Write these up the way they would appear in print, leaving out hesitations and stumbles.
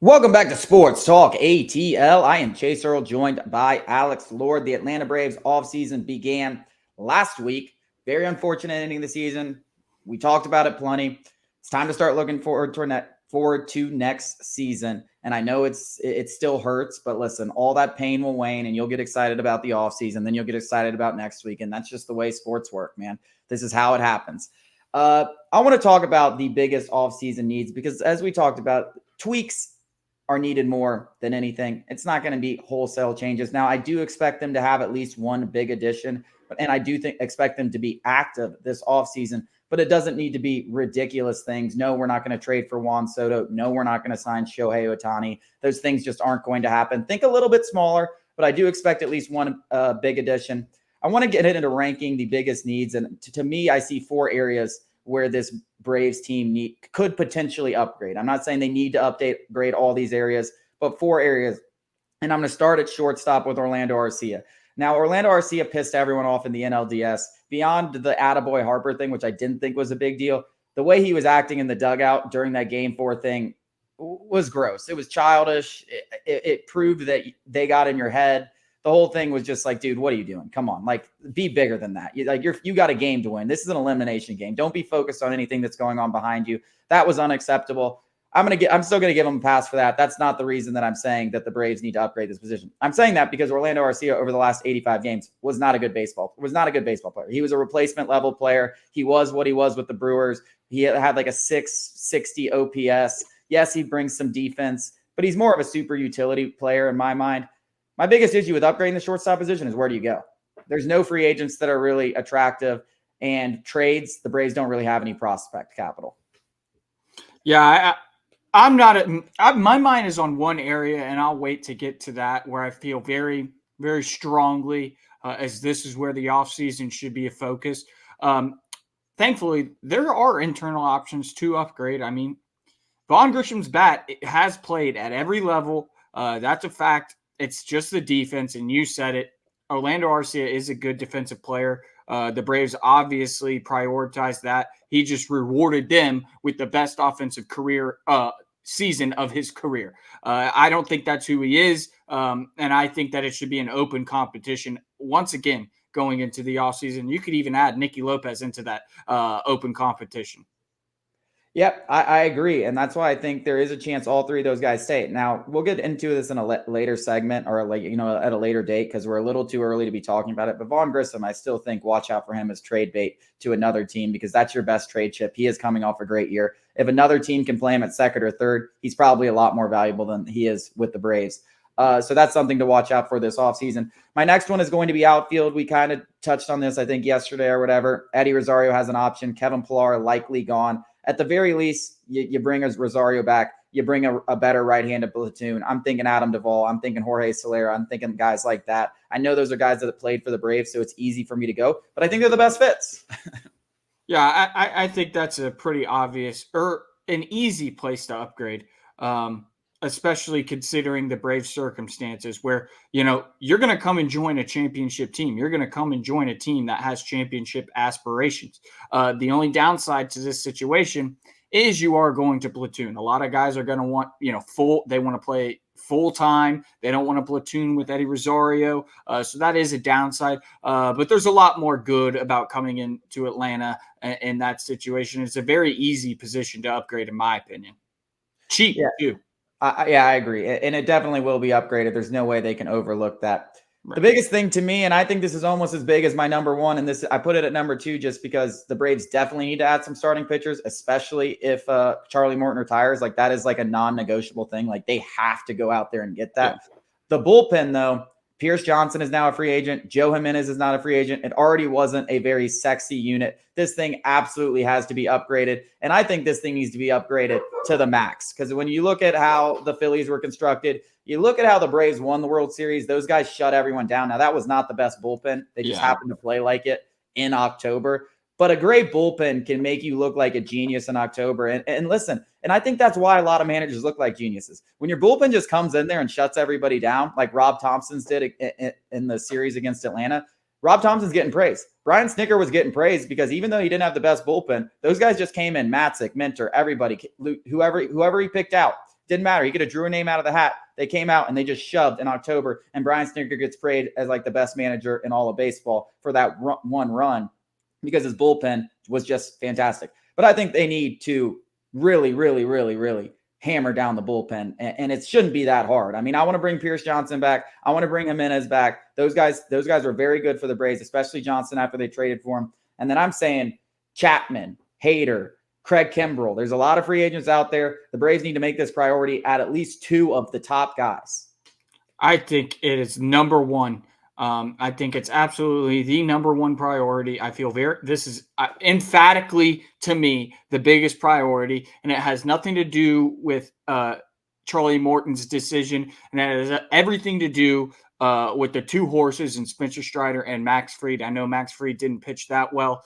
Welcome back to Sports Talk ATL. I am Chase Earl, joined by Alex Lord. The Atlanta Braves offseason began last week. Very unfortunate ending of the season. We talked about it plenty. It's time to start looking forward to next season. And I know it still hurts, but listen, all that pain will wane and you'll get excited about the offseason. Then you'll get excited about next week. And that's just the way sports work, man. This is how it happens. I want to talk about the biggest offseason needs because as we talked about, tweaks are needed more than anything. It's not going to be wholesale changes. Now, I do expect them to have at least one big addition, and I do expect them to be active this offseason, but it doesn't need to be ridiculous things. No, we're not going to trade for Juan Soto. No, we're not going to sign Shohei Ohtani. Those things just aren't going to happen. Think a little bit smaller, but I do expect at least one big addition. I want to get into ranking the biggest needs, and to me, I see four areas where this Braves team could potentially upgrade. I'm not saying they need to upgrade all these areas, but four areas. And I'm going to start at shortstop with Orlando Arcia. Now, Orlando Arcia pissed everyone off in the NLDS. Beyond the Attaboy Harper thing, which I didn't think was a big deal, the way he was acting in the dugout during that Game 4 thing was gross. It was childish. It proved that they got in your head. The whole thing was just like, dude, what are you doing? Come on, like, be bigger than that. You got a game to win. This is an elimination game. Don't be focused on anything that's going on behind you. That was unacceptable. I'm still gonna give him a pass for that. That's not the reason that I'm saying that the Braves need to upgrade this position. I'm saying that because Orlando Arcia over the last 85 games was not a good baseball player. He was a replacement level player. He was what he was with the Brewers. He had like a 660 OPS. Yes, he brings some defense, but he's more of a super utility player in my mind. My biggest issue with upgrading the shortstop position is where do you go? There's no free agents that are really attractive, and trades, the Braves don't really have any prospect capital. Yeah, I'm not. My mind is on one area, and I'll wait to get to that where I feel very, very strongly as this is where the offseason should be a focus. Thankfully, there are internal options to upgrade. I mean, Vaughn Grisham's bat has played at every level. That's a fact. It's just the defense, and you said it. Orlando Arcia is a good defensive player. The Braves obviously prioritized that. He just rewarded them with the best offensive career season of his career. I don't think that's who he is, and I think that it should be an open competition. Once again, going into the offseason, you could even add Nicky Lopez into that open competition. Yep, I agree. And that's why I think there is a chance all three of those guys stay. Now, we'll get into this in a later segment or at a later date because we're a little too early to be talking about it. But Vaughn Grissom, I still think watch out for him as trade bait to another team because that's your best trade chip. He is coming off a great year. If another team can play him at second or third, he's probably a lot more valuable than he is with the Braves. So that's something to watch out for this offseason. My next one is going to be outfield. We kind of touched on this, I think, yesterday or whatever. Eddie Rosario has an option. Kevin Pillar likely gone. At the very least, you bring Rosario back. You bring a better right-handed platoon. I'm thinking Adam Duvall. I'm thinking Jorge Soler. I'm thinking guys like that. I know those are guys that have played for the Braves, so it's easy for me to go. But I think they're the best fits. Yeah, I think that's a pretty obvious or an easy place to upgrade, especially considering the Braves circumstances where, you're going to come and join a championship team. You're going to come and join a team that has championship aspirations. The only downside to this situation is you are going to platoon. A lot of guys are going to want, they want to play full time. They don't want to platoon with Eddie Rosario. So that is a downside. But there's a lot more good about coming into Atlanta in that situation. It's a very easy position to upgrade, in my opinion. Cheap, too. I agree. And it definitely will be upgraded. There's no way they can overlook that. Right. The biggest thing to me, and I think this is almost as big as my number one, and this I put it at number two just because the Braves definitely need to add some starting pitchers, especially if Charlie Morton retires. Like, that is like a non-negotiable thing. Like, they have to go out there and get that. Yeah. The bullpen, though, Pierce Johnson is now a free agent. Joe Jimenez is not a free agent. It already wasn't a very sexy unit. This thing absolutely has to be upgraded. And I think this thing needs to be upgraded to the max. Because when you look at how the Phillies were constructed, you look at how the Braves won the World Series, those guys shut everyone down. Now, that was not the best bullpen. They just happened to play like it in October. But a great bullpen can make you look like a genius in October. And listen, and I think that's why a lot of managers look like geniuses. When your bullpen just comes in there and shuts everybody down, like Rob Thompson's did in the series against Atlanta, Rob Thompson's getting praised. Brian Snitker was getting praised because even though he didn't have the best bullpen, those guys just came in, Matzik, Minter, everybody, whoever he picked out. Didn't matter. He could have drew a name out of the hat. They came out and they just shoved in October, and Brian Snitker gets praised as like the best manager in all of baseball for that one run because his bullpen was just fantastic. But I think they need to really, really, really, really hammer down the bullpen, and it shouldn't be that hard. I mean, I want to bring Pierce Johnson back. I want to bring Jimenez back. Those guys were very good for the Braves, especially Johnson after they traded for him. And then I'm saying Chapman, Hader, Craig Kimbrell. There's a lot of free agents out there. The Braves need to make this priority at least 2 of the top guys. I think it is number one. I think it's absolutely the number one priority. I feel this is emphatically, to me, the biggest priority, and it has nothing to do with Charlie Morton's decision, and it has everything to do with the 2 horses and Spencer Strider and Max Fried. I know Max Fried didn't pitch that well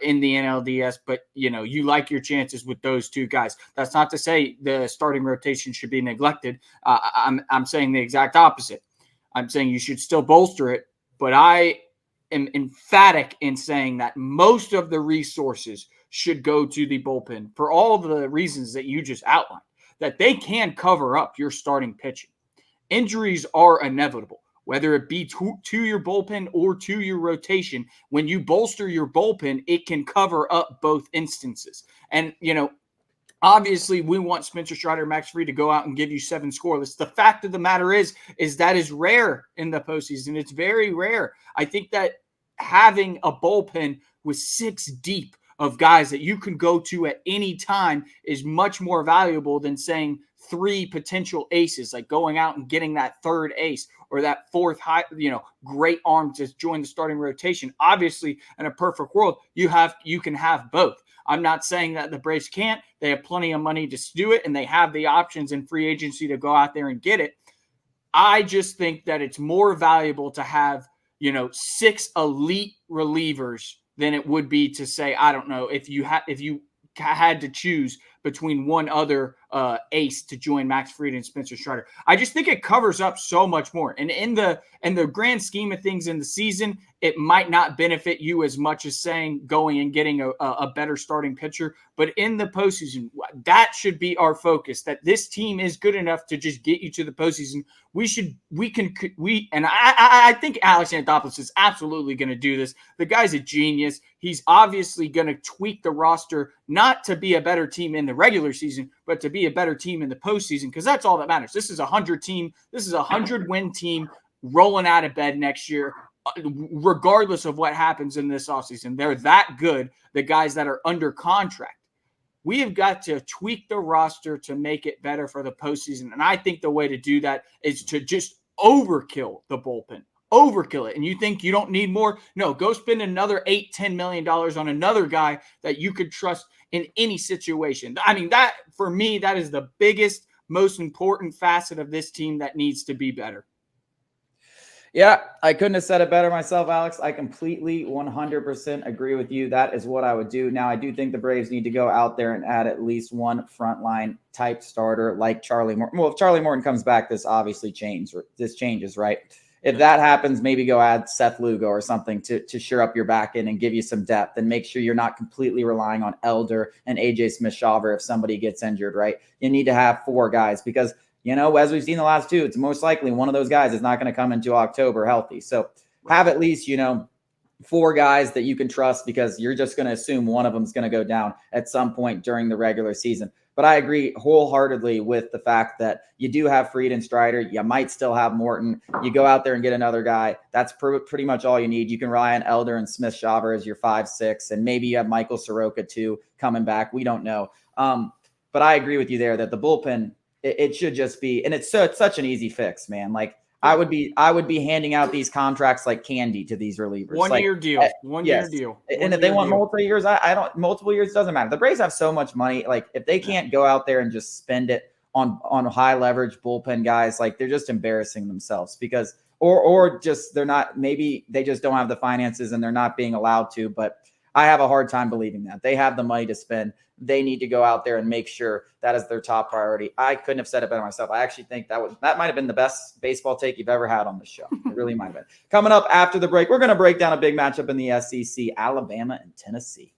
in the NLDS, but you like your chances with those 2 guys. That's not to say the starting rotation should be neglected. I'm saying the exact opposite. I'm saying you should still bolster it, but I am emphatic in saying that most of the resources should go to the bullpen for all of the reasons that you just outlined, that they can cover up your starting pitching. Injuries are inevitable, whether it be to your bullpen or to your rotation. When you bolster your bullpen, it can cover up both instances. And, obviously, we want Spencer Strider, Max Fried to go out and give you 7 scoreless. The fact of the matter is that is rare in the postseason. It's very rare. I think that having a bullpen with 6 deep of guys that you can go to at any time is much more valuable than saying 3 potential aces, like going out and getting that 3rd ace or that 4th high, great arm to join the starting rotation. Obviously, in a perfect world, you can have both. I'm not saying that the Braves can't. They have plenty of money to do it, and they have the options in free agency to go out there and get it. I just think that it's more valuable to have, 6 elite relievers than it would be to say, I don't know, if you had to choose between one other ace to join Max Fried and Spencer Strider. I just think it covers up so much more. And in the grand scheme of things in the season, it might not benefit you as much as saying going and getting a better starting pitcher. But in the postseason, that should be our focus, that this team is good enough to just get you to the postseason. I think Alex Anthopoulos is absolutely going to do this. The guy's a genius. He's obviously going to tweak the roster, not to be a better team in the regular season, but to be a better team in the postseason, because that's all that matters. This is a 100-win team rolling out of bed next year, regardless of what happens in this offseason. They're that good, the guys that are under contract. We have got to tweak the roster to make it better for the postseason. And I think the way to do that is to just overkill the bullpen. Overkill it. And you think you don't need more? No, go spend another $8-10 million on another guy that you could trust in any situation. I mean, that, for me, that is the biggest, most important facet of this team that needs to be better. Yeah, I couldn't have said it better myself, Alex. I completely 100% agree with you. That is what I would do. Now, I do think the Braves need to go out there and add at least one frontline type starter like Charlie Morton. Well, if Charlie Morton comes back, this obviously changes, right? If that happens, maybe go add Seth Lugo or something to shore up your back end and give you some depth, and make sure you're not completely relying on Elder and AJ Smith-Shawver if somebody gets injured, right? You need to have 4 guys because – as we've seen the last 2, it's most likely one of those guys is not going to come into October healthy. So have at least, 4 guys that you can trust, because you're just going to assume one of them is going to go down at some point during the regular season. But I agree wholeheartedly with the fact that you do have Fried and Strider. You might still have Morton. You go out there and get another guy. That's pretty much all you need. You can rely on Elder and Smith-Shawver as your 5-6, and maybe you have Michael Soroka too coming back. We don't know. But I agree with you there that the bullpen, it should just be, and it's such an easy fix, man. Like I would be handing out these contracts like candy to these relievers. One-year deal. One-year deal. And if they want multiple years, multiple years doesn't matter. The Braves have so much money. Like if they can't go out there and just spend it on high leverage bullpen guys, like they're just embarrassing themselves because, or just maybe they just don't have the finances and they're not being allowed to. But I have a hard time believing that. They have the money to spend. They need to go out there and make sure that is their top priority. I couldn't have said it better myself. I actually think that might have been the best baseball take you've ever had on this show. It really might have been. Coming up after the break, we're going to break down a big matchup in the SEC, Alabama and Tennessee.